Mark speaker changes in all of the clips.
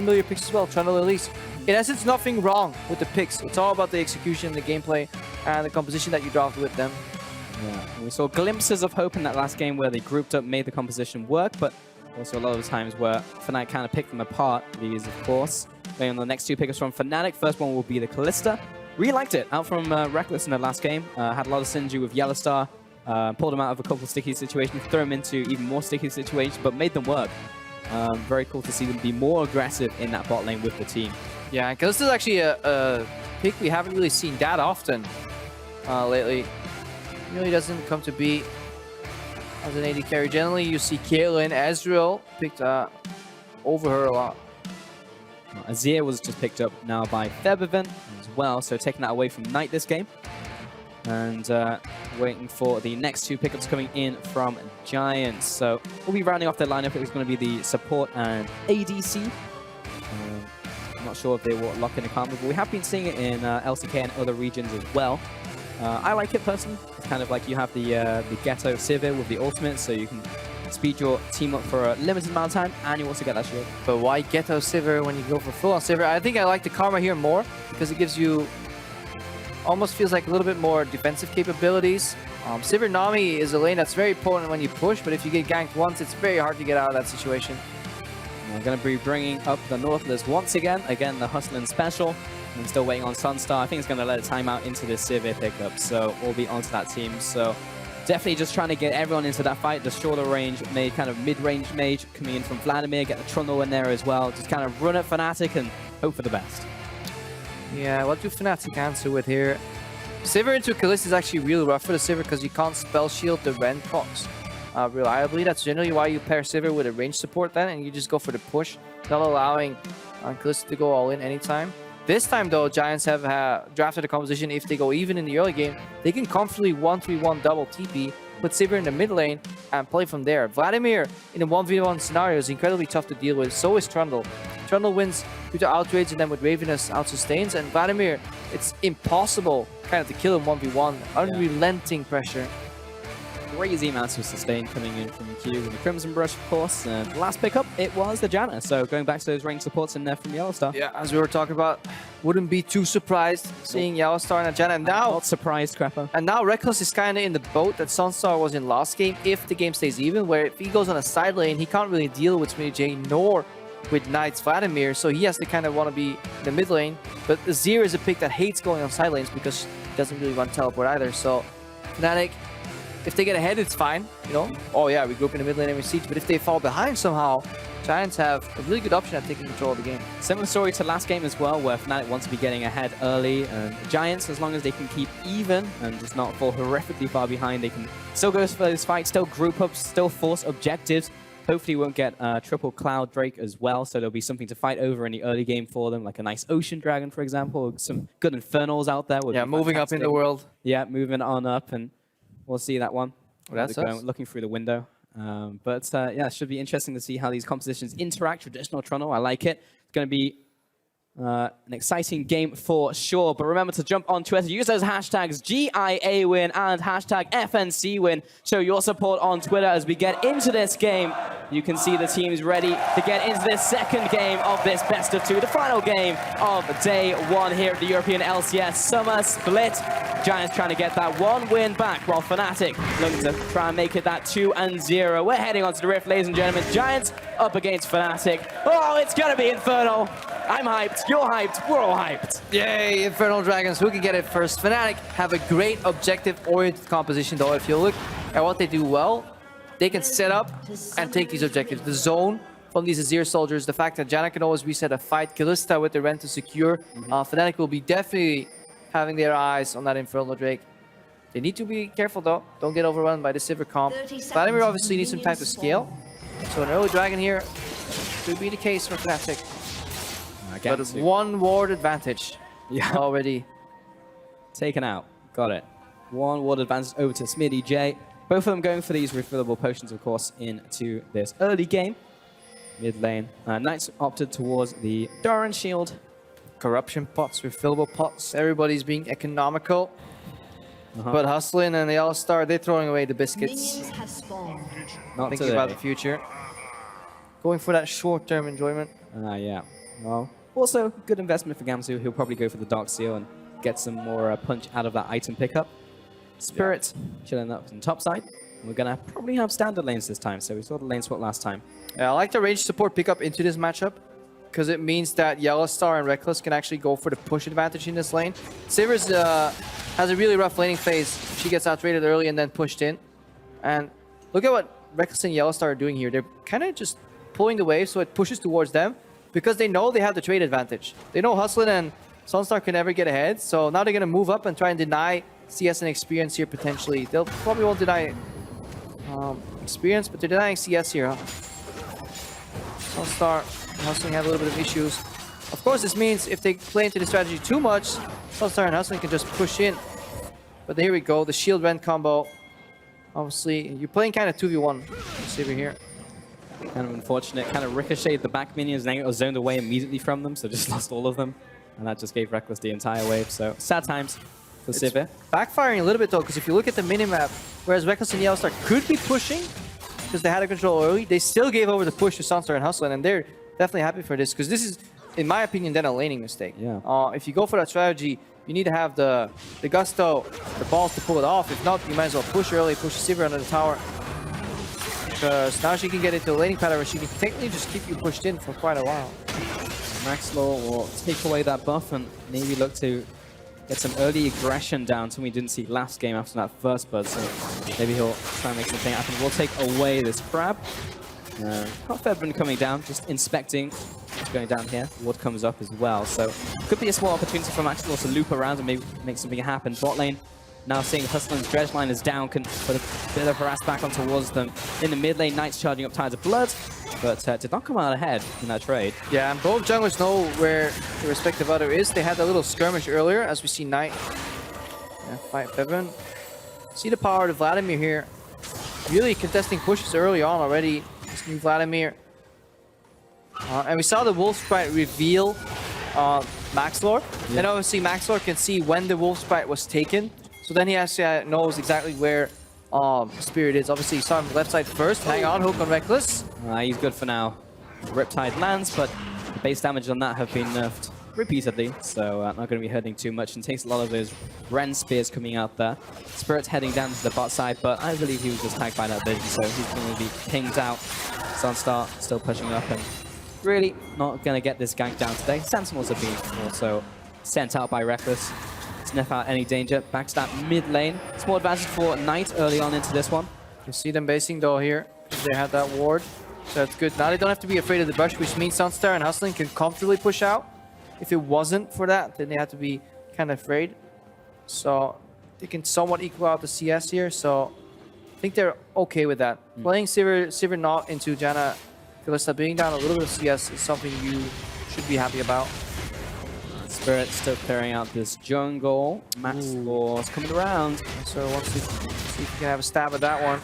Speaker 1: familiar picks as well, Trundle Elise. In essence, nothing wrong with the picks. It's all about the execution, the gameplay, and the composition that you draft with them.
Speaker 2: Yeah, we saw glimpses of hope in that last game where they grouped up, made the composition work, but also a lot of the times where Fnatic kind of picked them apart. These, of course, going on the next two pickers from Fnatic. First one will be the Kalista. Really liked it. Out from Reckless in the last game. Had a lot of synergy with Yellowstar. Pulled them out of a couple of sticky situations, threw them into even more sticky situations, but made them work. Very cool to see them be more aggressive in that bot lane with the team.
Speaker 1: Yeah, and Kalista is actually a pick we haven't really seen that often lately. Really doesn't come to be as an AD carry. Generally, you see Caitlyn, Ezreal picked over her a lot.
Speaker 2: Azir was just picked up now by Febiven as well, so taking that away from Knight this game. And waiting for the next two pickups coming in from Giants. So we'll be rounding off their lineup. It was going to be the support and ADC. I'm not sure if they will lock in a combo, but we have been seeing it in LCK and other regions as well. I like it personally. It's kind of like you have the Ghetto Sivir with the ultimate, so you can speed your team up for a limited amount of time, and you also get that shield.
Speaker 1: But why Ghetto Sivir when you go for full-on Sivir? I think I like the Karma here more, because it gives you... almost feels like a little bit more defensive capabilities. Sivir Nami is a lane that's very potent when you push, but if you get ganked once, it's very hard to get out of that situation.
Speaker 2: We're going to be bringing up the Nautilus once again. Again, the Hustlin special. I'm still waiting on Sunstar. I think it's going to let a timeout into this Sivir pickup, so we'll be onto that team. So definitely just trying to get everyone into that fight. The shorter range mage, kind of mid-range mage coming in from Vladimir, get the Trundle in there as well. Just kind of run at Fnatic and hope for the best.
Speaker 1: Yeah, what do Fnatic answer with here? Sivir into Kalista is actually really rough for the Sivir because you can't spell shield the Ren procs reliably. That's generally why you pair Sivir with a range support then, and you just go for the push, not allowing Kalista to go all in anytime. This time though, Giants have drafted a composition. If they go even in the early game, they can comfortably 1-3-1 double TP, put Sivir in the mid lane, and play from there. Vladimir in a 1v1 scenario is incredibly tough to deal with. So is Trundle. Trundle wins due to outrage, and then with Ravenous out-sustains. And Vladimir, it's impossible kind of to kill him 1v1. Unrelenting pressure.
Speaker 2: Crazy amounts of sustain coming in from Q and the Crimson Brush, of course. And the last pickup, it was the Janna. So going back to those range supports in there from Yellowstar.
Speaker 1: Yeah, as we were talking about, wouldn't be too surprised seeing Yellowstar and a Janna. And now,
Speaker 2: not surprised, Crapper.
Speaker 1: And now Reckless is kind of in the boat that Sunstar was in last game, if the game stays even, where if he goes on a side lane, he can't really deal with Smitty J nor with Knight's Vladimir, so he has to kind of want to be in the mid lane. But Azir is a pick that hates going on side lanes because he doesn't really run teleport either. So Fnatic, if they get ahead, it's fine, you know. Oh yeah, we group in the mid lane and we siege. But if they fall behind somehow, Giants have a really good option at taking control of the game.
Speaker 2: Similar story to last game as well, where Fnatic wants to be getting ahead early, and Giants, as long as they can keep even and just not fall horrifically far behind, they can still go for those fights, still group up, still force objectives. Hopefully won't get triple Cloud Drake as well, so there'll be something to fight over in the early game for them, like a nice Ocean Dragon, for example. Some good Infernals out there.
Speaker 1: Yeah, moving up in the world.
Speaker 2: Yeah, moving on up, and we'll see that one.
Speaker 1: Well, that's us.
Speaker 2: Looking through the window. But yeah, it should be interesting to see how these compositions interact. Traditional Trundle, I like it. It's going to be an exciting game for sure. But remember to jump on Twitter, use those hashtags GIAWin and hashtag FNCWin. Show your support on Twitter as we get into this game. You can see the teams ready to get into this second game of this best of two, the final game of day one here at the European LCS Summer Split. Giants trying to get that one win back, while Fnatic looking to try and make it that 2-0. We're heading onto the Rift, ladies and gentlemen. Giants up against Fnatic. Oh, it's gonna be Infernal. I'm hyped, you're hyped, we're all hyped.
Speaker 1: Yay, Infernal Dragons, who can get it first? Fnatic have a great objective-oriented composition though. If you look at what they do well, they can set up and take these objectives. The zone from these Azir soldiers, the fact that Janna can always reset a fight, Kalista with the Ren to secure. Fnatic will be definitely having their eyes on that Infernal Drake. They need to be careful though, don't get overrun by the Sivir comp. Vladimir obviously needs some time to scale, so an early Dragon here could be the case for Fnatic. But one ward advantage already
Speaker 2: taken out. Got it. One ward advantage over to Smitty J. Both of them going for these refillable potions, of course, into this early game. Mid lane. Knights opted towards the Doran Shield.
Speaker 1: Corruption pots, refillable pots. Everybody's being economical. But Hustlin and the All-Star, they're throwing away the biscuits.
Speaker 2: Not
Speaker 1: thinking about the future. Going for that short-term enjoyment.
Speaker 2: Yeah. Well, also, good investment for Gamsu. He'll probably go for the Dark Seal and get some more punch out of that item pickup. Spirit chilling up on the top side. We're going to probably have standard lanes this time, so we saw the lane swap last time.
Speaker 1: Yeah, I like the range support pickup into this matchup because it means that Yellow Star and Reckless can actually go for the push advantage in this lane. Sivers has a really rough laning phase. She gets outrated early and then pushed in. And look at what Reckless and Yellow Star are doing here. They're kind of just pulling the wave so it pushes towards them because they know they have the trade advantage. They know Hustlin and Sunstar can never get ahead, so now they're going to move up and try and deny CS and experience here potentially. They'll probably won't deny experience, but they're denying CS here. Sunstar and Hustling have a little bit of issues. Of course, this means if they play into the strategy too much, Sunstar and Hustling can just push in. But here we go, the shield rend combo. Obviously, you're playing kind of 2v1. Sivir here.
Speaker 2: Kind of unfortunate. Kind of ricocheted the back minions, and then it was zoned away immediately from them, so just lost all of them. And that just gave Reckless the entire wave. So sad times for Sivir.
Speaker 1: Backfiring a little bit though, because if you look at the minimap, whereas Reckless and Yellowstar could be pushing because they had a control early, they still gave over the push to Sunstar and Hustling, and they're definitely happy for this because this is, in my opinion, then a laning mistake.
Speaker 2: Yeah.
Speaker 1: If you go for that strategy, you need to have the gusto, the balls to pull it off. If not, you might as well push early, push Sivir under the tower. Because now she can get into the laning pattern where she can technically just keep you pushed in for quite a while.
Speaker 2: Maxlore will take away that buff and maybe look to get some early aggression down, something we didn't see last game after that first bud. So maybe he'll try and make something happen. We'll take away this crab. Not Fedrin coming down, just inspecting what's going down here. Ward comes up as well. So could be a small opportunity for Maxlore to loop around and maybe make something happen. Bot lane now seeing Hustlin's dredge line is down, can put a bit of harass back on towards them. In the mid lane, Knights charging up Tides of Blood, but did not come out ahead in that trade.
Speaker 1: Yeah, and both junglers know where the respective other is. They had a little skirmish earlier, as we see Knight fight Fevin. See the power of Vladimir here. Really contesting pushes early on already. This new Vladimir. And we saw the Wolf Sprite reveal Maxlore.
Speaker 2: Yeah.
Speaker 1: And obviously Maxlore can see when the Wolf Sprite was taken. So then he actually knows exactly where Spirit is. Obviously, he saw him left side first. Hang on, hook on Reckless.
Speaker 2: He's good for now. Riptide lands, but the base damage on that have been nerfed repeatedly, so not going to be hurting too much, and takes a lot of those Ren spears coming out there. Spirit's heading down to the bot side, but I believe he was just tagged by that vision, so he's going to be pinged out. Sunstar still pushing up, and really not going to get this gank down today. Sentinels have been also sent out by Reckless. Sniff out any danger. Back to that mid lane. Small advantage for Knight early on into this one.
Speaker 1: You see them basing though here. They had that ward. So that's good. Now they don't have to be afraid of the brush, which means Sunstar and Hustling can comfortably push out. If it wasn't for that, then they have to be kind of afraid. So they can somewhat equal out the CS here. So I think they're okay with that. Playing Sivir not into Janna Kalista, being down a little bit of CS is something you should be happy about.
Speaker 2: Spirit still clearing out this jungle. Maxlore's coming around.
Speaker 1: So wants to see if he can have a stab at that one.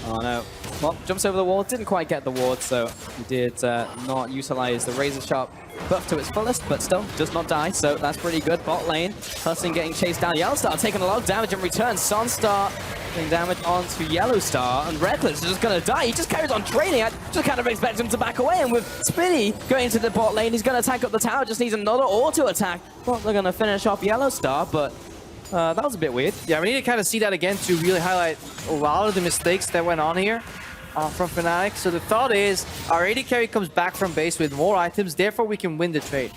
Speaker 2: Oh no. Well, jumps over the wall. Didn't quite get the ward, so he did not utilize the Razor Sharp buff to its fullest, but still does not die, so that's pretty good. Bot lane, Hustling getting chased down. Yellowstar taking a lot of damage in return. Sunstar doing damage onto Yellowstar, and Reckless is just going to die. He just carries on trading. I just kind of expect him to back away, and with Spinny going into the bot lane, he's going to tank up the tower. Just needs another auto attack. Well, they're going to finish off Yellowstar, but that was a bit weird.
Speaker 1: Yeah, we need to kind of see that again to really highlight a lot of the mistakes that went on here from Fnatic. So the thought is, our AD carry comes back from base with more items, therefore we can win the trade.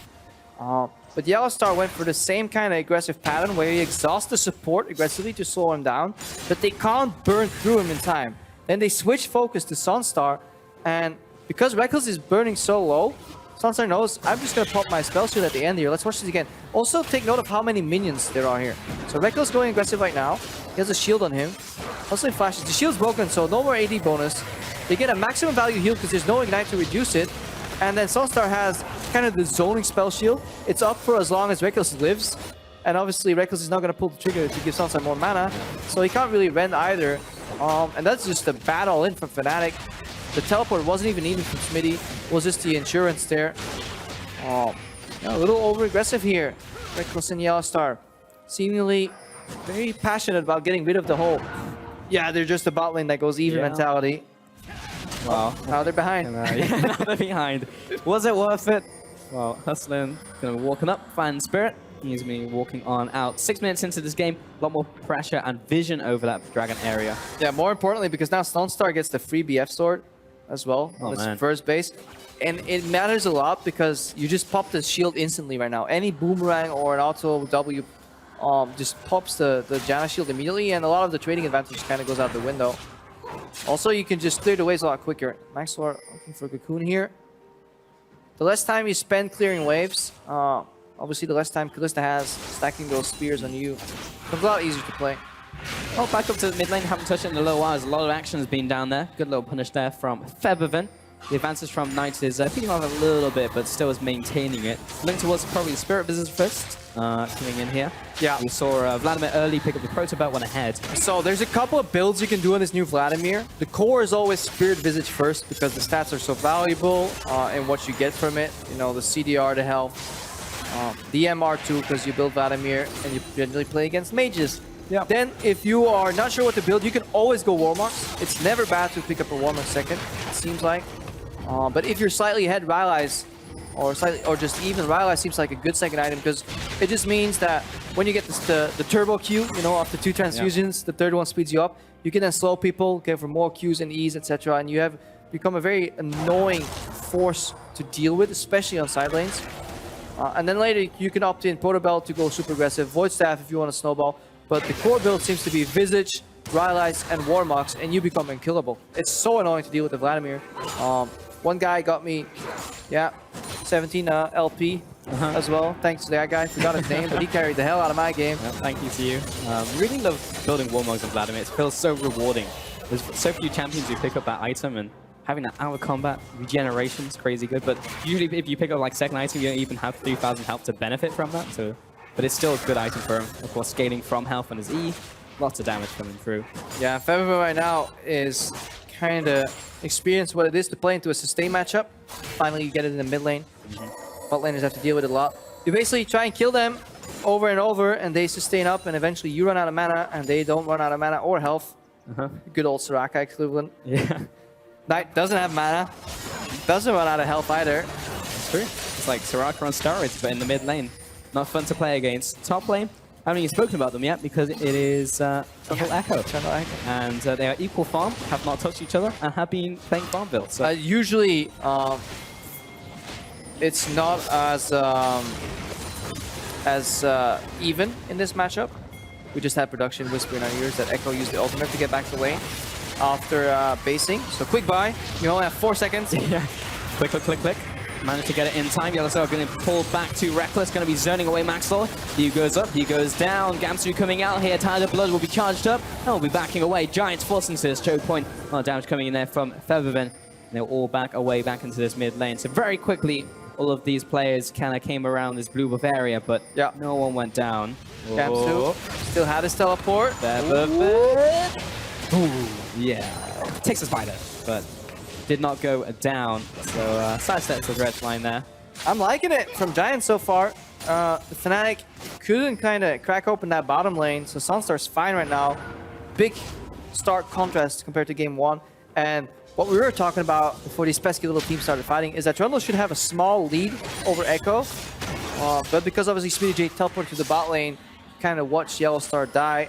Speaker 1: But Yellowstar went for the same kind of aggressive pattern where he exhausts the support aggressively to slow him down, but they can't burn through him in time. Then they switch focus to Sunstar, and because Reckless is burning so low, Sunstar knows, I'm just going to pop my spell shield at the end here. Let's watch this again. Also, take note of how many minions there are here. So Reckless going aggressive right now. He has a shield on him. Hustling flashes. The shield's broken, so no more AD bonus. They get a maximum value heal because there's no ignite to reduce it. And then Sunstar has kind of the zoning spell shield. It's up for as long as Reckless lives. And obviously, Reckless is not going to pull the trigger to give Sunstar more mana. So he can't really rend either. And that's just a bad all-in from Fnatic. The teleport wasn't even needed from Smitty. It was just the insurance there. Yeah, a little over-aggressive here. Reckless and Yellowstar. Seemingly very passionate about getting rid of the whole, yeah, they're just a bot lane that goes even mentality.
Speaker 2: Wow.
Speaker 1: Now they're behind.
Speaker 2: Yeah, now they're behind. Was it worth it? Well, Hustlin gonna be walking up, Fan Spirit. He's gonna be walking on out. 6 minutes into this game, a lot more pressure and vision over that dragon area.
Speaker 1: Yeah, more importantly, because now Sunstar gets the free BF sword as well on its
Speaker 2: man.
Speaker 1: first base. And it matters a lot because you just pop the shield instantly right now. Any boomerang or an auto W just pops the Janna shield immediately, and a lot of the trading advantage kind of goes out the window. Also, you can just clear the waves a lot quicker. Maxwell looking for Cocoon here. The less time you spend clearing waves, obviously the less time Kalista has stacking those spears on you. Becomes a lot easier to play.
Speaker 2: Oh, back up to the mid lane. Haven't touched it in a little while. There's a lot of action has been down there. Good little punish there from Featherven. The advances from Knight is picking off a little bit, but still is maintaining it. Link towards probably Spirit Visage first, coming in here.
Speaker 1: Yeah.
Speaker 2: We saw Vladimir early pick up the Protobelt, went ahead.
Speaker 1: So there's a couple of builds you can do on this new Vladimir. The core is always Spirit Visage first because the stats are so valuable and what you get from it. You know, the CDR, the health, the MR too, because you build Vladimir and you generally play against mages.
Speaker 2: Yeah.
Speaker 1: Then if you are not sure what to build, you can always go Warmox. It's never bad to pick up a Warmox second, it seems like. But if you're slightly ahead, Rylai's or just even Rylai seems like a good second item because it just means that when you get the turbo Q, you know, after 2 transfusions, the third one speeds you up. You can then slow people, get for more Qs and Es, etc. And you have become a very annoying force to deal with, especially on side lanes. And then later you can opt in Protobelt to go super aggressive, Void Staff if you want to snowball. But the core build seems to be Visage, Rylai's, and Warmox, and you become unkillable. It's so annoying to deal with the Vladimir. One guy got me, 17 LP as well. Thanks to that guy. Forgot his name, but he carried the hell out of my game.
Speaker 2: Yeah, thank you to you. Really love building Warmogs on Vladimir. It feels so rewarding. There's so few champions who pick up that item, and having that out of combat regeneration is crazy good. But usually if you pick up like second item, you don't even have 3,000 health to benefit from that. So, but it's still a good item for him. Of course, scaling from health on his E. Lots of damage coming through.
Speaker 1: Yeah, Featherven right now is kind of experience what it is to play into a sustain matchup. Finally, you get it in the mid lane. Bot laners have to deal with it a lot. You basically try and kill them over and over, and they sustain up, and eventually you run out of mana, and they don't run out of mana or health. Good old Soraka equivalent.
Speaker 2: Yeah.
Speaker 1: Knight doesn't have mana, doesn't run out of health either.
Speaker 2: It's true. It's like Soraka on steroids, but in the mid lane. Not fun to play against. Top lane, I haven't even spoken about them yet because it is Jungle Echo. And they are equal farm, have not touched each other, and have been playing Farmville. So
Speaker 1: Usually, it's not as even in this matchup. We just had production whisper in our ears that Echo used the ultimate to get back to lane after basing. So quick buy. We only have 4 seconds.
Speaker 2: yeah. Click, click, click, click. Managed to get it in time. Yellowstone going to pull back to Reckless. Going to be zoning away Maxwell. He goes up. He goes down. Gamsu coming out here. Tyler Blood will be charged up. And will be backing away. Giants forced into this choke point. A lot of damage coming in there from Featherven. They're all back away back into this mid lane. So very quickly, all of these players kind of came around this blue buff area, but no one went down.
Speaker 1: Gamsu still had his teleport.
Speaker 2: Featherven. Ooh, yeah. Takes a spider, but did not go down. So sidesteps the red line there.
Speaker 1: I'm liking it from Giants so far. The Fnatic couldn't kind of crack open that bottom lane, so Sunstar's fine right now. Big stark contrast compared to game 1. And what we were talking about before these pesky little teams started fighting is that Trundle should have a small lead over Echo. But because obviously SmittyJ teleported to the bot lane, kind of watched Yellowstar die.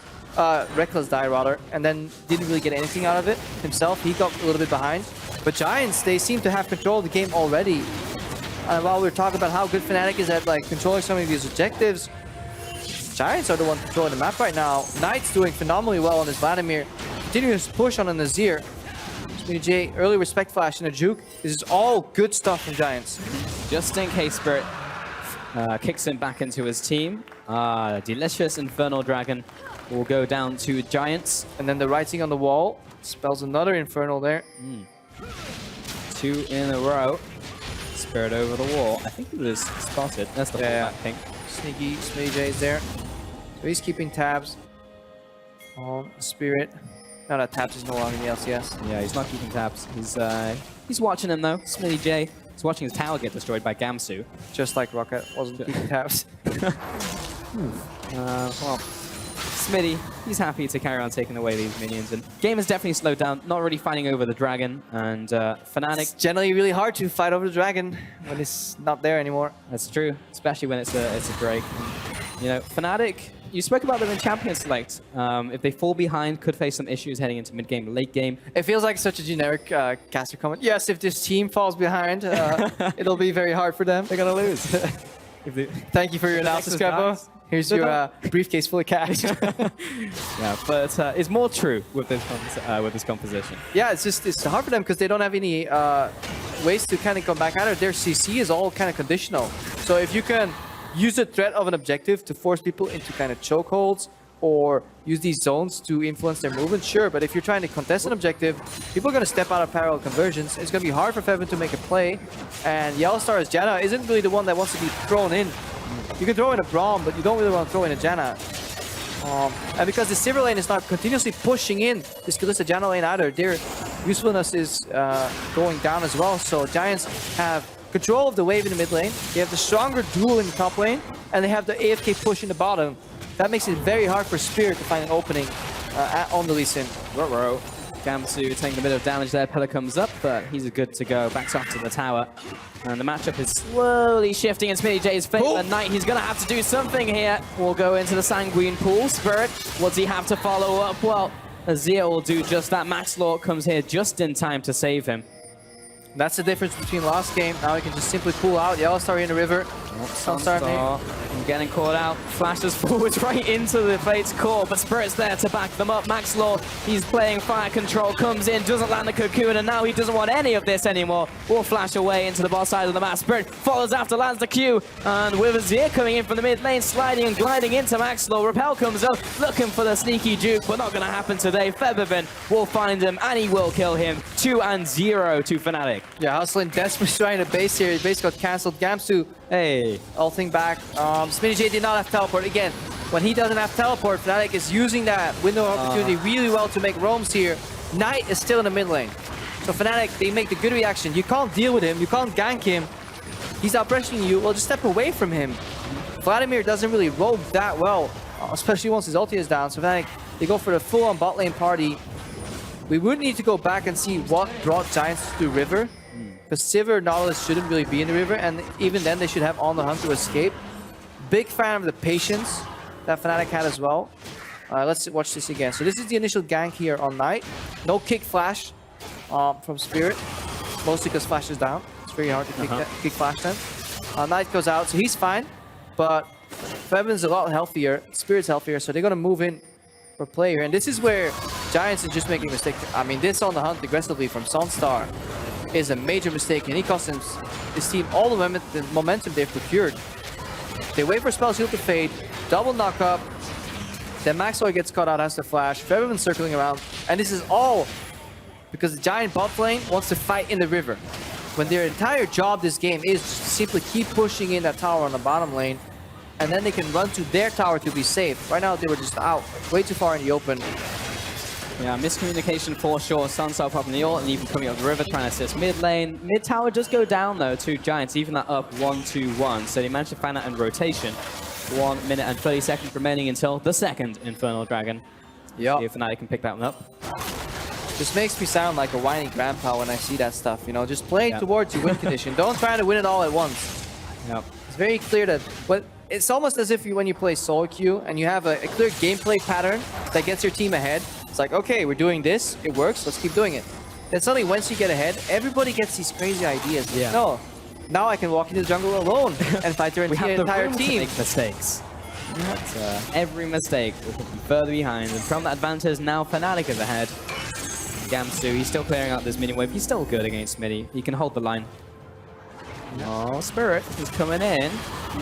Speaker 1: Reckless die rather, and then didn't really get anything out of it himself. He got a little bit behind. But Giants, they seem to have control of the game already. And while we were talking about how good Fnatic is at like controlling some of these objectives, Giants are the one controlling the map right now. Knight's doing phenomenally well on this Vladimir. Continuing his push on a Nazir. SmittyJ, early respect flash and a juke. This is all good stuff from Giants.
Speaker 2: Just in case Spirit kicks him back into his team. Delicious Infernal Dragon will go down to Giants.
Speaker 1: And then the writing on the wall spells another Infernal there.
Speaker 2: 2 in a row. Spirit over the wall. I think he was spotted. That's the
Speaker 1: Yeah.
Speaker 2: I think.
Speaker 1: Sneaky SmittyJ is there. So he's keeping tabs on Spirit. No, that tabs is no longer in the LCS.
Speaker 2: Yeah, he's not keeping tabs. He's watching him though. SmittyJ. He's watching his tower get destroyed by Gamsu.
Speaker 1: Just like Rocket wasn't keeping tabs.
Speaker 2: Well, Smitty, he's happy to carry on taking away these minions. And game has definitely slowed down, not really fighting over the dragon. And Fnatic,
Speaker 1: It's generally really hard to fight over the dragon when it's not there anymore.
Speaker 2: that's true, especially when it's a Drake. And, you know, Fnatic, you spoke about them in Champion Select. If they fall behind, could face some issues heading into mid-game, late game.
Speaker 1: It feels like such a generic caster comment. Yes, if this team falls behind, it'll be very hard for them.
Speaker 2: They're gonna lose.
Speaker 1: Thank you for your analysis,
Speaker 2: Nexus
Speaker 1: Grabo.
Speaker 2: dies.
Speaker 1: Here's your briefcase full of cash.
Speaker 2: Yeah, but it's more true with this composition.
Speaker 1: Yeah, it's hard for them because they don't have any ways to kind of come back at it. Their CC is all kind of conditional. So if you can use the threat of an objective to force people into kind of chokeholds or use these zones to influence their movement, sure. But if you're trying to contest an objective, people are going to step out of parallel conversions. It's going to be hard for Feven to make a play. And Yellowstar's Janna isn't really the one that wants to be thrown in. You can throw in a Braum, but you don't really want to throw in a Janna. And because the Sivir lane is not continuously pushing in this Kalista Janna lane either, their usefulness is going down as well. So Giants have control of the wave in the mid lane. They have the stronger duel in the top lane, and they have the AFK push in the bottom. That makes it very hard for Spirit to find an opening on the Lee Sin.
Speaker 2: Ruh-roh. Gamsu taking a bit of damage there. Pella comes up, but he's good to go. Backs off to the tower. And the matchup is slowly shifting in Smitty J's favor. And Knight, he's going to have to do something here. We'll go into the Sanguine pool. Spirit, what does he have to follow up? Well, Azir will do just that. Max Lord comes here just in time to save him.
Speaker 1: That's the difference between last game. Now we can just simply pull out. Yellowstar in the river.
Speaker 2: Sunstar getting caught out. Flashes forwards right into the Fate's core, but Spirit's there to back them up. Max Law, he's playing fire control, comes in, doesn't land the cocoon, and now he doesn't want any of this anymore. Will flash away into the boss side of the map. Spirit follows after, lands the Q, and with Azir coming in from the mid lane, sliding and gliding into Max Law. Repel comes up, looking for the sneaky juke, but not going to happen today. Febiven will find him, and he will kill him. 2-0 to Fnatic.
Speaker 1: Yeah, Hustling desperately trying to base here. His base got cancelled. Gamsu,
Speaker 2: Hey.
Speaker 1: ulting back. Smitty J did not have teleport. Again, when he doesn't have teleport, Fnatic is using that window of opportunity really well to make roams here. Knight is still in the mid lane. So Fnatic, they make the good reaction. You can't deal with him. You can't gank him. He's out pressuring you. Well, just step away from him. Vladimir doesn't really roam that well, especially once his ulti is down. So Fnatic, they go for the full-on bot lane party. We would need to go back and see what brought Giants to River. Because Sivir Nautilus shouldn't really be in the river, and even then they should have On the Hunt to escape. Big fan of the patience that Fnatic had as well. Let's watch this again. So this is the initial gank here on Knight. No kick flash from Spirit, mostly because flash is down. It's very hard to kick flash then. Knight goes out, so he's fine, but Fevin's a lot healthier, Spirit's healthier, so they're going to move in for play here. And this is where Giants is just making a mistake. I mean, this On the Hunt aggressively from Sunstar is a major mistake, and he costs his team all the momentum they've procured. They wait for Spell Shield to fade, double knock up, then Maxwell gets caught out, has to flash, Febiven circling around, and this is all because the Giant bot lane wants to fight in the river. When their entire job this game is just simply keep pushing in that tower on the bottom lane, and then they can run to their tower to be safe. Right now they were just out, way too far in the open.
Speaker 2: Yeah, miscommunication for sure. Sunstar popping the ult and even coming up the river trying to assist mid lane. Mid tower does go down though to Giants, even that up 1-2-1. So they managed to find that in rotation. 1 minute and 30 seconds remaining until the second Infernal Dragon.
Speaker 1: Yeah.
Speaker 2: See if Fnatic can pick that one up.
Speaker 1: Just makes me sound like a whiny grandpa when I see that stuff, you know, just play towards your win condition. Don't try to win it all at once.
Speaker 2: Yep.
Speaker 1: It's very clear that, but it's almost as if when you play solo queue and you have a clear gameplay pattern that gets your team ahead. It's like, okay, we're doing this, it works, let's keep doing it. Then suddenly once you get ahead, everybody gets these crazy ideas.
Speaker 2: Yeah.
Speaker 1: No, now I can walk into the jungle alone and fight their entire
Speaker 2: To
Speaker 1: team.
Speaker 2: make mistakes. But, every mistake will put them further behind. And from that advantage, now Fnatic is ahead. Gamsu, he's still clearing out this mini wave. He's still good against Smitty. He can hold the line. Oh, Spirit is coming in.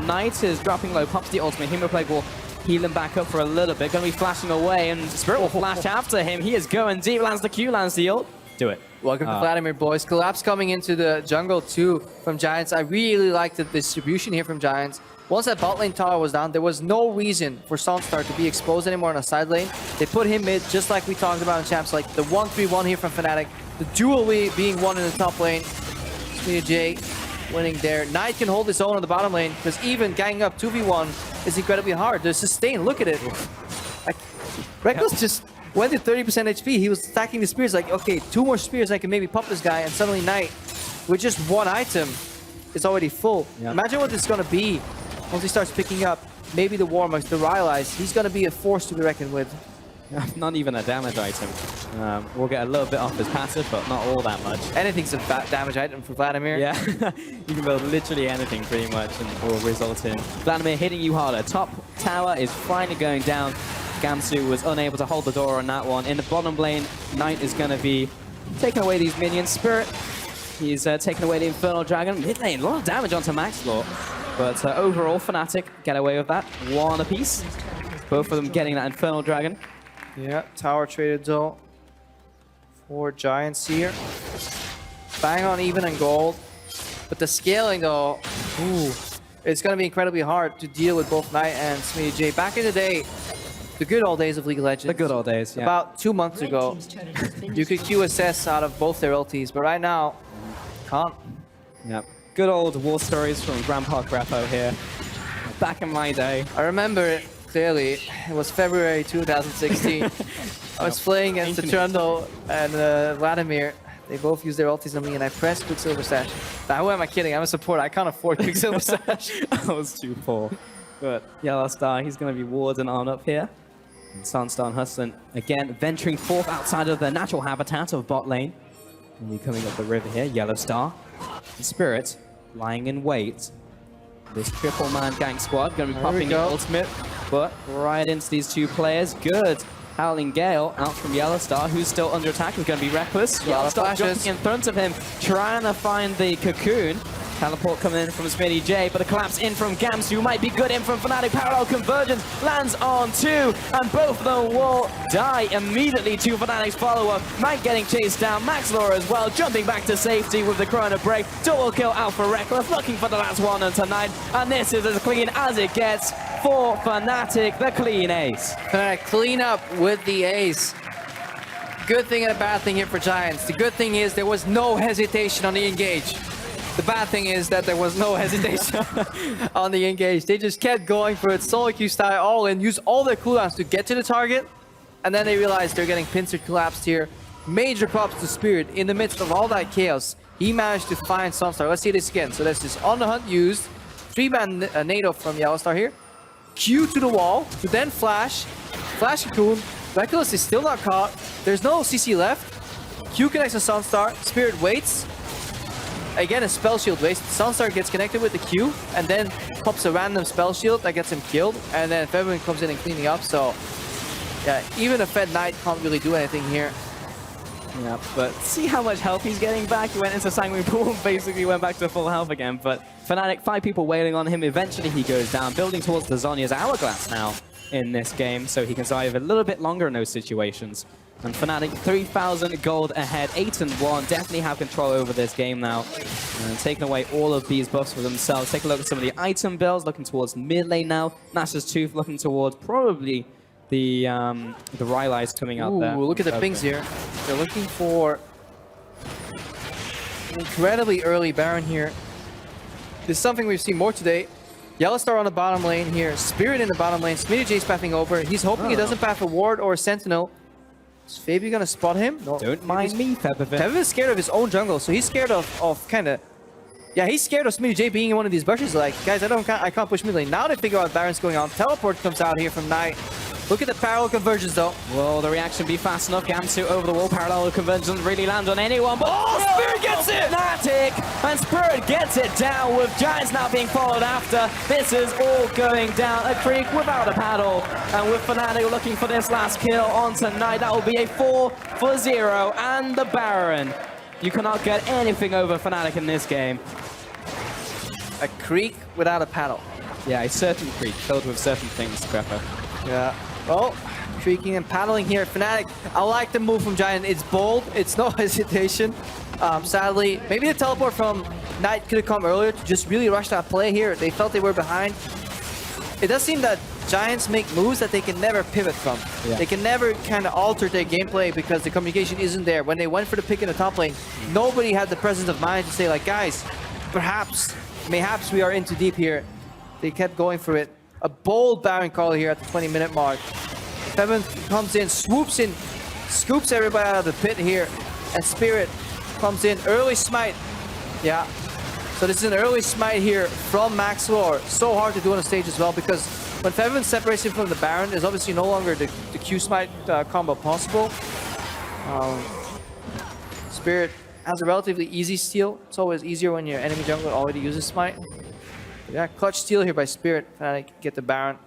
Speaker 2: Knight is dropping low, pops the ultimate. Hemoplague will heal him back up for a little bit. Gonna be flashing away, and Spirit will flash after him. He is going deep, lands the Q, lands the ult. Do it.
Speaker 1: Welcome to Vladimir, boys. Collapse coming into the jungle too from Giants. I really liked the distribution here from Giants. Once that bot lane tower was down, there was no reason for Sunstar to be exposed anymore on the side lane. They put him mid, just like we talked about in champs, like the 1-3-1 here from Fnatic. The dual being won in the top lane. Smitty J winning there. Knight can hold his own on the bottom lane, because even ganging up 2v1 is incredibly hard. The sustain, look at it. Reckless just went to 30% HP. He was stacking the spears like, okay, 2 more spears, I can maybe pop this guy, and suddenly Knight, with just 1 item, is already full.
Speaker 2: Yeah.
Speaker 1: Imagine what this is going to be once he starts picking up maybe the Warmux, the Rylai's. He's going to be a force to be reckoned with.
Speaker 2: Not even a damage item. We'll get a little bit off his passive, but not all that much.
Speaker 1: Anything's a damage item for Vladimir.
Speaker 2: Yeah, you can build literally anything pretty much and it will result in Vladimir hitting you harder. Top tower is finally going down. Gamsu was unable to hold the door on that one. In the bottom lane, Knight is going to be taking away these minions. Spirit, he's taking away the Infernal Dragon. Mid lane, a lot of damage onto Maxlor. But overall, Fnatic get away with that. 1 apiece. Both of them getting that Infernal Dragon.
Speaker 1: Yeah, tower traded though for Giants here. Bang on even and gold. But the scaling though, ooh, it's going to be incredibly hard to deal with both Knight and Smitty J. Back in the day, the good old days of League of Legends.
Speaker 2: The good old days, yeah.
Speaker 1: About 2 months ago, you could QSS out of both their ultis, but right now, can't.
Speaker 2: Yep. Good old war stories from Grandpa Grappo here. Back in my day.
Speaker 1: I remember it clearly. It was February 2016. I was playing against Trundle and Vladimir. They both used their ultis on me, and I pressed Quicksilver Sash. Now, who am I kidding? I'm a supporter. I can't afford Quicksilver Sash.
Speaker 2: I was too poor. But Yellow Star, he's going to be warding on up here. And Sunstar and Hustlin, again, venturing forth outside of the natural habitat of bot lane. And we coming up the river here. Yellow Star. And Spirit, lying in wait. This triple man gang squad going to be popping the ultimate, but right into these 2 players. Good. Howling Gale out from Yellow Star, who's still under attack, is going to be Reckless. Yellow Star jumping in front of him, trying to find the cocoon. Teleport coming in from Smitty J, but a collapse in from Gamsu, who might be good in from Fnatic. Parallel convergence lands on 2, and both of them will die immediately to Fnatic's follow-up. Knight getting chased down, Maxlor as well, jumping back to safety with the Chrono Break. Double kill out for Reckless, looking for the last one on tonight, and this is as clean as it gets for Fnatic, the clean ace.
Speaker 1: Clean up with the ace. Good thing and a bad thing here for Giants. The good thing is there was no hesitation on the engage. The bad thing is that there was no hesitation on the engage. They just kept going for it, solo Q style all in, use all their cooldowns to get to the target, and then they realized they're getting pincered collapsed here. Major props to Spirit in the midst of all that chaos. He managed to find Sunstar. Let's see this again. So that's this on the hunt used. 3-man NATO from Yellowstar here. Q to the wall to then flash. Flash cocoon. Reckless is still not caught. There's no CC left. Q connects to Sunstar. Spirit waits. Again, a spell shield waste. Sunstar gets connected with the Q and then pops a random spell shield that gets him killed. And then Febvin comes in and cleaning up. So, yeah, even a Fed Knight can't really do anything here.
Speaker 2: Yeah, but see how much health he's getting back? He went into Sanguine Pool and basically went back to full health again. But Fnatic, 5 people wailing on him. Eventually he goes down, building towards the Zhonya's Hourglass now in this game, so he can survive a little bit longer in those situations. And Fnatic, 3,000 gold ahead, 8-1, definitely have control over this game now. And taking away all of these buffs for themselves. Take a look at some of the item builds, looking towards mid lane now. Nash's Tooth looking towards probably the Rylai's coming out there.
Speaker 1: Ooh, look at the pings here. They're looking for an incredibly early Baron here. This is something we've seen more today. Yellowstar on the bottom lane here. Spirit in the bottom lane. Smitty J's pathing over. He's hoping he doesn't path a ward or a sentinel. Is Fabi gonna spot him? No.
Speaker 2: Don't mind me, Febvin.
Speaker 1: Febvin is scared of his own jungle, so he's scared of kind of... Yeah, he's scared of Smitty J being in one of these bushes. Like, guys, I can't push mid lane. Now they figure out Baron's going on. Teleport comes out here from Knight. Look at the parallel convergence, though.
Speaker 2: Will the reaction be fast enough? Gamsu over the wall. Parallel convergence doesn't really land on anyone. But
Speaker 1: Spirit gets it!
Speaker 2: Fnatic, and Spirit gets it down with Giants now being followed after. This is all going down a creek without a paddle. And with Fnatic looking for this last kill on tonight, that will be a 4-0 and the Baron. You cannot get anything over Fnatic in this game.
Speaker 1: A creek without a paddle.
Speaker 2: Yeah, a certain creek filled with certain things, Greppo.
Speaker 1: Yeah. Well, creaking and paddling here at Fnatic. I like the move from Giant. It's bold. It's no hesitation. Sadly, maybe the teleport from Knight could have come earlier to just really rush that play here. They felt they were behind. It does seem that Giants make moves that they can never pivot from. Yeah. They can never kind of alter their gameplay because the communication isn't there. When they went for the pick in the top lane, nobody had the presence of mind to say, like, guys, mayhaps we are in too deep here. They kept going for it. A bold Baron call here at the 20-minute mark. Feven comes in, swoops in, scoops everybody out of the pit here. And Spirit comes in, early smite. Yeah. So this is an early smite here from Maxlor. So hard to do on a stage as well, because when Feven separates him from the Baron, there's obviously no longer the Q smite combo possible. Spirit has a relatively easy steal. It's always easier when your enemy jungler already uses smite. Yeah, clutch steal here by Spirit. Get the Baron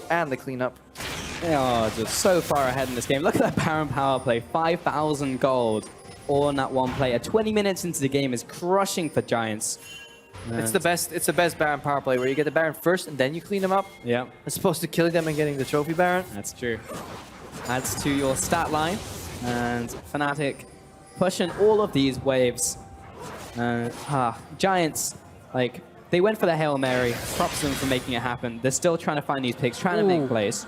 Speaker 1: and the cleanup.
Speaker 2: They are just so far ahead in this game. Look at that Baron power play. 5,000 gold all on that one player. 20 minutes into the game is crushing for Giants.
Speaker 1: It's the best Baron power play, where you get the Baron first and then you clean them up.
Speaker 2: Yeah,
Speaker 1: As opposed to killing them and getting the trophy Baron.
Speaker 2: that's true. Adds to your stat line. And Fnatic pushing all of these waves. Giants, like, they went for the Hail Mary. Props to them for making it happen. They're still trying to find these picks, trying to make plays.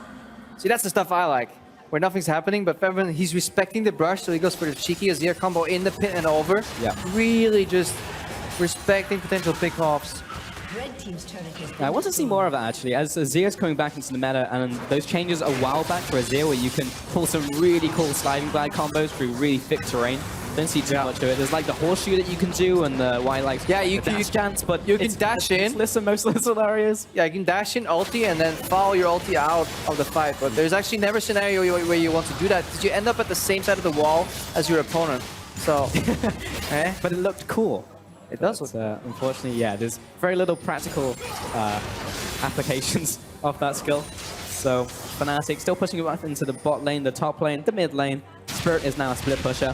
Speaker 1: See, that's the stuff I like, where nothing's happening, but Feven, he's respecting the brush, so he goes for the cheeky Azir combo in the pit and over.
Speaker 2: Yeah.
Speaker 1: Really just respecting potential pickoffs.
Speaker 3: Red team's turret has been
Speaker 2: I want to see more of that, actually, as Azir's coming back into the meta, and those changes a while back for Azir, where you can pull some really cool sliding glide combos through really thick terrain. Don't see too much to it. There's like the horseshoe that you can do, and the like
Speaker 1: you can
Speaker 2: chance, but
Speaker 1: you can dash in.
Speaker 2: Listen, most scenarios.
Speaker 1: Yeah, you can dash in ulti and then follow your ulti out of the fight, but there's actually never a scenario where you want to do that, because you end up at the same side of the wall as your opponent. So,
Speaker 2: But it looked cool.
Speaker 1: It does look.
Speaker 2: Unfortunately, yeah, there's very little practical applications of that skill. So Fnatic still pushing it up into the bot lane, the top lane, the mid lane. Spirit is now a split pusher.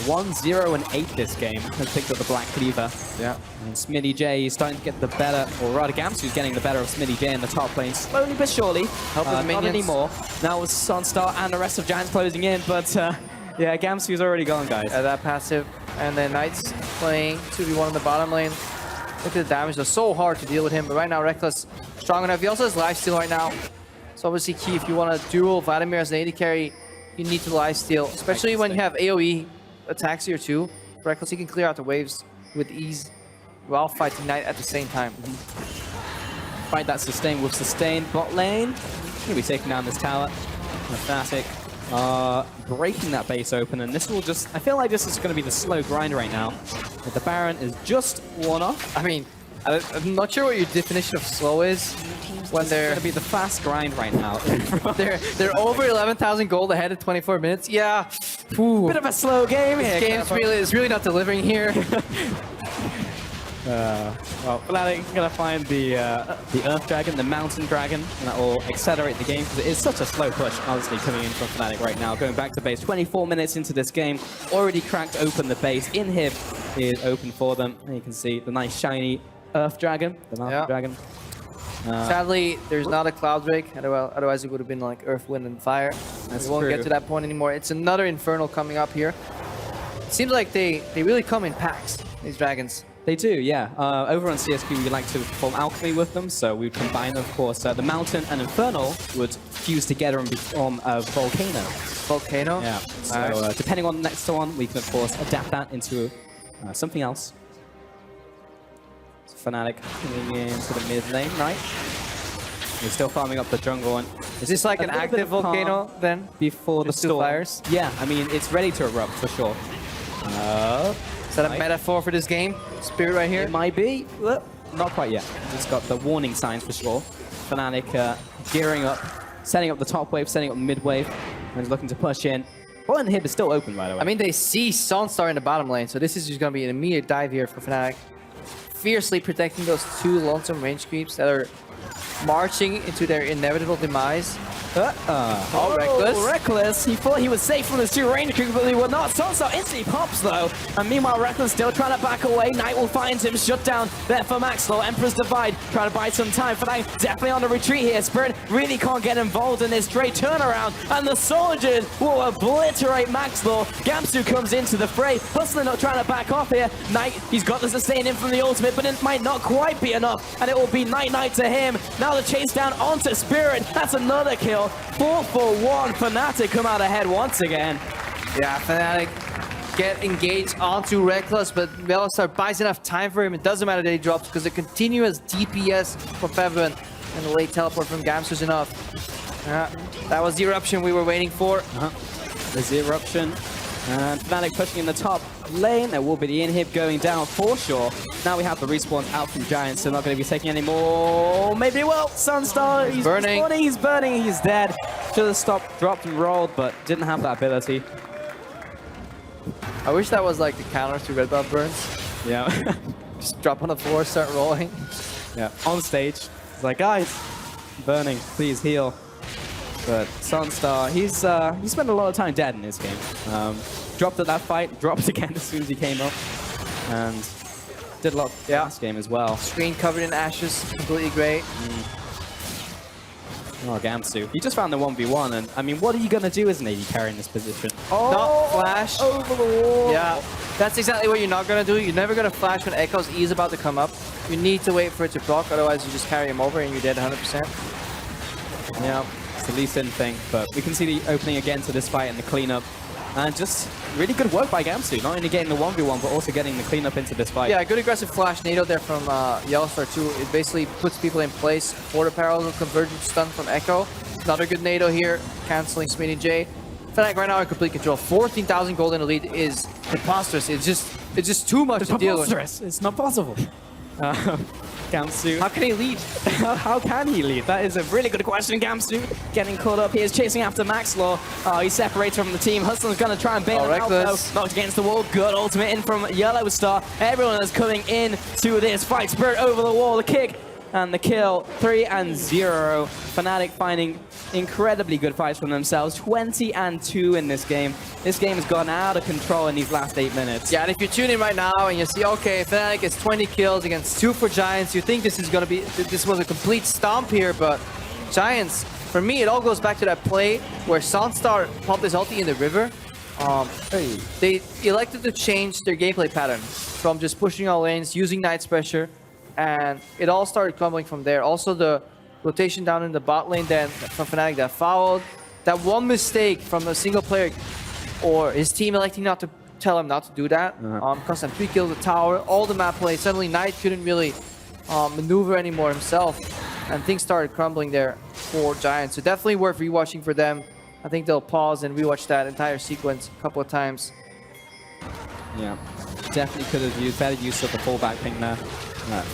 Speaker 2: 1-0 and 8 this game has picked up the Black Cleaver.
Speaker 1: Yeah.
Speaker 2: And Smitty J is starting to get the better, or rather Gamsu's getting the better of Smitty J in the top lane, slowly but surely.
Speaker 1: Help with the
Speaker 2: Not
Speaker 1: minions.
Speaker 2: anymore. Now with Sunstar and the rest of Giants closing in, but yeah, Gamsu's already gone, guys.
Speaker 1: That passive, and then Knights playing 2v1 in the bottom lane. Look at the damage, it's so hard to deal with him, but right now Reckless strong enough. He also has lifesteal right now. It's obviously key if you want to duel Vladimir as an AD carry, you need to lifesteal, especially when you have AoE attacks here too. Reckless, he can clear out the waves with ease while fighting Knight at the same time.
Speaker 2: Fight that sustain with sustain bot lane. Gonna be taking down this tower. Fnatic breaking that base open, and this will just, I feel like this is going to be the slow grind right now. But the Baron is just one off.
Speaker 1: I mean, I'm not sure what your definition of slow is when
Speaker 2: It's
Speaker 1: they're
Speaker 2: going to be the fast grind right now.
Speaker 1: they're over 11,000 gold ahead at 24 minutes. Yeah. Ooh.
Speaker 2: Bit of a slow game here.
Speaker 1: It's really not delivering here.
Speaker 2: Well, Fnatic gonna find the Earth Dragon, the Mountain Dragon, and that will accelerate the game, because it is such a slow push, honestly, coming in from Fnatic right now. Going back to base, 24 minutes into this game, already cracked open the base. Inhib is open for them. And you can see the nice shiny Earth Dragon, the Mountain Dragon.
Speaker 1: Sadly, there's not a Cloud Drake. Otherwise, it would have been like Earth, Wind, and Fire. We won't get to that point anymore. It's another Infernal coming up here. It seems like they really come in packs, these dragons.
Speaker 2: They do, yeah. Over on CSQ, we like to perform alchemy with them, so we combine, of course, the Mountain and Infernal would fuse together and form a Volcano.
Speaker 1: Volcano?
Speaker 2: Yeah. So depending on the next one, we can, of course, adapt that into something else. So Fnatic coming into the mid lane, right? We're still farming up the jungle. And
Speaker 1: Is this like
Speaker 2: a
Speaker 1: an
Speaker 2: little bit
Speaker 1: active
Speaker 2: of calm
Speaker 1: volcano then?
Speaker 2: before the
Speaker 1: There's two
Speaker 2: storm?
Speaker 1: fires?
Speaker 2: Yeah, I mean, it's ready to erupt for sure.
Speaker 1: Is that a metaphor for this game? Spirit right here?
Speaker 2: It might be. Well, not quite yet. It's got the warning signs for sure. Fnatic gearing up, setting up the top wave, setting up the mid wave, and is looking to push in. Well, and the hip is still open, by the way.
Speaker 1: I mean, they see Sunstar in the bottom lane, so this is just going to be an immediate dive here for Fnatic. Fiercely protecting those two lonesome range creeps that are marching into their inevitable demise. Reckless.
Speaker 2: Reckless. He thought he was safe from his two range creeps, but he was not. Sunstar instantly pops, though. And meanwhile, Reckless still trying to back away. Knight will find him. Shut down there for Maxlor. Emperor's Divide trying to buy some time. Fnatic definitely on the retreat here. Spirit really can't get involved in this straight turnaround. And the soldiers will obliterate Maxlor. Gamsu comes into the fray. Hustler not trying to back off here. Knight, he's got the sustain in from the ultimate, but it might not quite be enough. And it will be Night to him. Now the chase down onto Spirit. That's another kill. 4 for 1. Fnatic come out ahead once again.
Speaker 1: Yeah, Fnatic get engaged onto Reckless, but Velasar buys enough time for him. It doesn't matter that he drops, because the continuous DPS from Feven and the late teleport from Gamsu is enough. That was the eruption we were waiting for.
Speaker 2: There's the eruption. And Fnatic pushing in the top lane. There will be the inhib going down for sure. Now we have the respawns out from Giants, so not going to be taking any more. Maybe it will. Sunstar, he's
Speaker 1: burning.
Speaker 2: respawning, he's burning, he's dead. Should have stopped, dropped and rolled, but didn't have that ability.
Speaker 1: I wish that was like the counter to red buff burns.
Speaker 2: Yeah.
Speaker 1: Just drop on the floor, start rolling.
Speaker 2: Yeah, on stage. It's like, guys, burning, please heal. But Sunstar, he spent a lot of time dead in this game. Dropped at that fight, dropped again as soon as he came up, and did a lot last game as well.
Speaker 1: Screen covered in ashes, completely great.
Speaker 2: Oh, Gamsu. He just found the 1v1, and I mean, what are you going to do as an AD carry in this position?
Speaker 1: Oh, not flash.
Speaker 2: Over the wall.
Speaker 1: Yeah, that's exactly what you're not going to do. You're never going to flash when Echo's E is about to come up. You need to wait for it to proc, otherwise you just carry him over and you're dead 100%.
Speaker 2: Yeah, it's the Lee Sin thing, but we can see the opening again to this fight and the cleanup. And just really good work by Gamsu, not only getting the 1v1, but also getting the cleanup into this fight.
Speaker 1: Yeah, good aggressive flash NATO there from Yellowstar too. It basically puts people in place for the parallel convergence stun from Echo. Another good NATO here, canceling Smitty J. Fnatic right now in complete control. 14,000 gold in the lead is preposterous. It's just too much to deal with.
Speaker 2: It's not possible. Gamsu.
Speaker 1: How can he lead?
Speaker 2: How can he lead? That is a really good question, Gamsu. Getting caught up. He is chasing after Maxlaw. Oh, he separates from the team. Hustling's going to try and bail him out, though. Knocked against the wall. Good ultimate in from Yellowstar. Everyone is coming in to this fight. Spirit over the wall. The kick and the kill. 3-0. Fnatic finding incredibly good fights from themselves. 20-2 in this game. This game has gone out of control in these last 8 minutes.
Speaker 1: Yeah, and if you're tuning right now and you see, okay, Fnatic is 20 kills against 2 for Giants, you think this is going to be, this was a complete stomp here, but Giants, for me, it all goes back to that play where Sunstar popped his ulti in the river. They elected to change their gameplay pattern from just pushing all lanes, using Knight's pressure, and it all started crumbling from there. Also, the rotation down in the bot lane then from Fnatic that followed. That one mistake from a single player or his team electing not to tell him not to do that. Cost him 3 kills, the tower, all the map play. Suddenly Knight couldn't really maneuver anymore himself, and things started crumbling there for Giants. So definitely worth rewatching for them. I think they'll pause and rewatch that entire sequence a couple of times.
Speaker 2: Yeah, definitely could have used better use of the fallback ping there.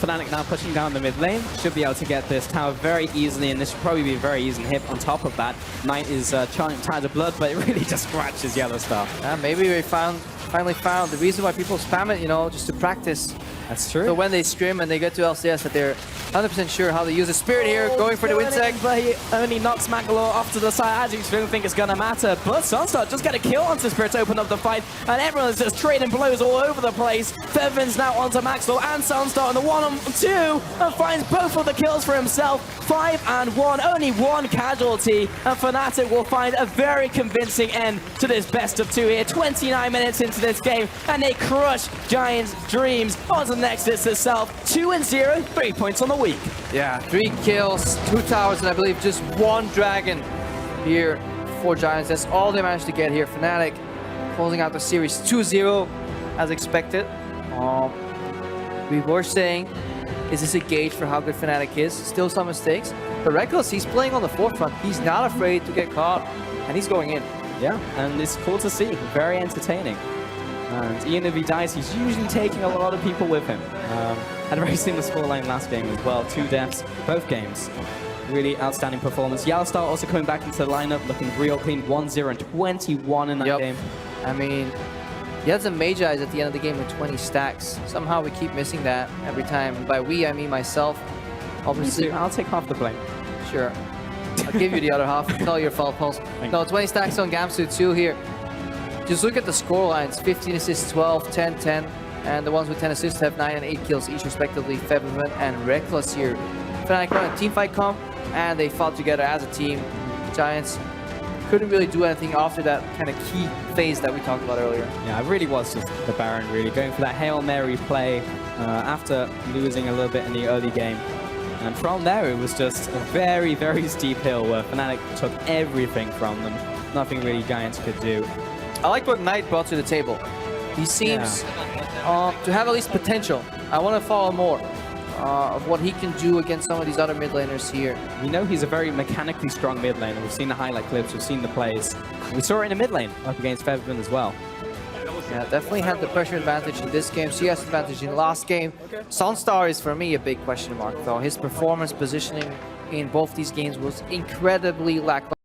Speaker 2: Fnatic now pushing down the mid lane. Should be able to get this tower very easily, and this should probably be a very easy hit on top of that. Knight is chanting Tides of Blood, but it really just scratches Yellowstar.
Speaker 1: Yeah, maybe we finally found the reason why people spam it, you know, just to practice.
Speaker 2: That's true.
Speaker 1: So when they scrim and they get to LCS, that they're 100% sure how to use the Spirit here, going for the win sec.
Speaker 2: But he only knocks Magaloor off to the side. I just don't think it's going to matter. But Sunstar just get a kill onto Spirit to open up the fight, and everyone's just trading blows all over the place. Fevin's now onto Maxlaw and Sunstar on the 1-on-2, and finds both of the kills for himself. 5-1, only one casualty, and Fnatic will find a very convincing end to this best of 2 here. 29 minutes into this game, and they crush Giants' dreams onto Nexus itself. 2-0, 3 points on the week.
Speaker 1: Yeah, 3 kills, 2 towers, and I believe just 1 dragon here for Giants. That's all they managed to get here. Fnatic closing out the series 2-0 as expected. We were saying, is this a gauge for how good Fnatic is? Still some mistakes, but Reckless, he's playing on the forefront. He's not afraid to get caught, and he's going in.
Speaker 2: Yeah, and it's cool to see. Very entertaining. And even if he dies, he's usually taking a lot of people with him. Had a very similar scoreline last game as well. 2 deaths, both games. Really outstanding performance. Yellowstar also coming back into the lineup, looking real clean. 1-0 and 21 in that game.
Speaker 1: I mean, he had some Magi at the end of the game with 20 stacks. Somehow we keep missing that every time. And by we, I mean myself. Obviously,
Speaker 2: I'll take half the blame.
Speaker 1: Sure. I'll give you the other half. It's all your fault, Pulse. No, 20 stacks on Gamsu too here. Just look at the score lines. 15 assists, 12, 10, 10. And the ones with 10 assists have 9 and 8 kills each respectively. Featherman and Reckless here. Fnatic run a team fight comp, and they fought together as a team. Giants couldn't really do anything after that kind of key phase that we talked about earlier.
Speaker 2: Yeah, it really was just the Baron really going for that Hail Mary play after losing a little bit in the early game. And from there, it was just a very, very steep hill where Fnatic took everything from them. Nothing really Giants could do.
Speaker 1: I like what Knight brought to the table. He seems to have at least potential. I want to follow more. of what he can do against some of these other mid laners here.
Speaker 2: We know he's a very mechanically strong mid laner. We've seen the highlight clips, we've seen the plays. We saw it in the mid lane up against Featherman as well.
Speaker 1: Yeah, definitely had the pressure advantage in this game. CS advantage in the last game. Sunstar is for me a big question mark though. His performance positioning in both these games was incredibly lackluster.